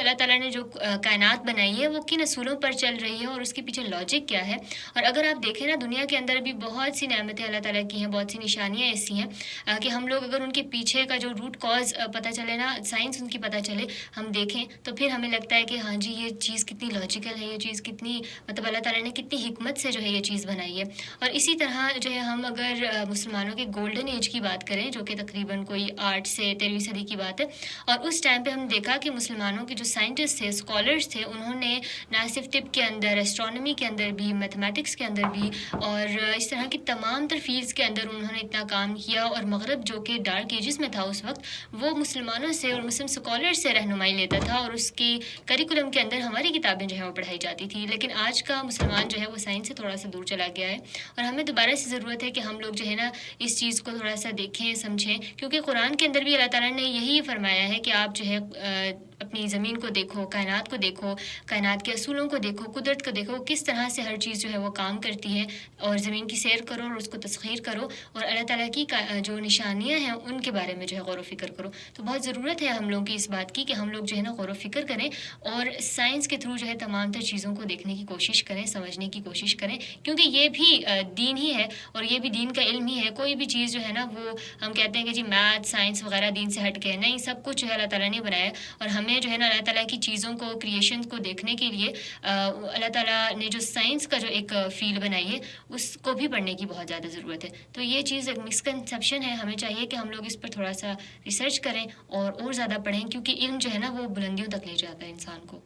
اللہ تعالیٰ نے جو کائنات بنائی ہے وہ کن اصولوں پر چل رہی ہے اور اس کے پیچھے لاجک کیا ہے. اور اگر آپ دیکھیں نا دنیا کے اندر بھی بہت سی نعمتیں اللہ تعالیٰ کی ہیں, بہت سی نشانیاں ایسی ہیں کہ ہم لوگ اگر ان کے پیچھے کا جو روٹ کاز پتہ چلے نا, سائنس ان کی پتہ چلے, ہم دیکھیں تو پھر ہمیں لگتا ہے کہ ہاں جی یہ چیز کتنی لاجیکل ہے, یہ چیز کتنی مطلب اللہ تعالیٰ نے کتنی حکمت سے جو ہے یہ چیز بنائی ہے. اور اسی طرح جو ہے ہم اگر مسلمانوں کے گولڈن ایج کی بات کریں جو کہ تقریباً کوئی 8 سے 13ویں صدی کی بات ہے, اور اس ٹائم پہ ہم دیکھا کہ مسلمانوں کے جو سائنٹسٹ تھے, اسکالرس تھے, انہوں نے نہ صرف طب کے اندر, اسٹرانومی کے اندر بھی, میتھمیٹکس کے اندر بھی اور اس طرح کی تمام تر فیلڈس کے اندر انہوں نے اتنا کام کیا. اور مغرب جو کہ ڈارک ایجز میں تھا اس وقت, وہ مسلمانوں سے اور مسلم اسکالرس سے رہنمائی لیتا تھا اور اس کی کریکولم کے اندر ہماری کتابیں جو ہیں وہ پڑھائی جاتی تھی. لیکن آج کا مسلمان جو ہے وہ سائنس سے تھوڑا سا دور چلا گیا ہے, اور ہمیں دوبارہ سے ضرورت ہے کہ ہم لوگ جو ہے نا اس چیز کو تھوڑا سا دیکھیں, سمجھیں, کیونکہ قرآن کے اندر بھی اللہ تعالیٰ نے یہی فرمایا ہے کہ آپ جو ہے اپنی زمین کو دیکھو, کائنات کو دیکھو, کائنات کے اصولوں کو دیکھو, قدرت کو دیکھو, کس طرح سے ہر چیز جو ہے وہ کام کرتی ہے, اور زمین کی سیر کرو اور اس کو تسخیر کرو, اور اللہ تعالیٰ کی جو نشانیاں ہیں ان کے بارے میں جو ہے غور و فکر کرو. تو بہت ضرورت ہے ہم لوگوں کی اس بات کی کہ ہم لوگ جو ہے نا غور و فکر کریں اور سائنس کے تھرو جو ہے تمام تر چیزوں کو دیکھنے کی کوشش کریں, سمجھنے کی کوشش کریں, کیونکہ یہ بھی دین ہی ہے اور یہ بھی دین کا علم ہی ہے. کوئی بھی چیز جو ہے نا وہ ہم کہتے ہیں کہ جی میتھ, سائنس وغیرہ دین سے ہٹ کے, نہیں, سب کچھ جو ہے اللہ تعالیٰ نے بنایا. اور ہمیں جو ہے نا اللہ تعالیٰ کی چیزوں کو, کریشن کو دیکھنے کے لیے اللہ تعالیٰ نے جو سائنس کا جو ایک فیلڈ بنائی ہے اس کو بھی پڑھنے کی بہت زیادہ ضرورت ہے. تو یہ چیز ایک مسکنسیپشن ہے, ہمیں چاہیے کہ ہم لوگ اس پر تھوڑا سا ریسرچ کریں اور زیادہ پڑھیں, کیونکہ علم جو ہے نا وہ بلندیوں تک لے جاتا ہے انسان کو.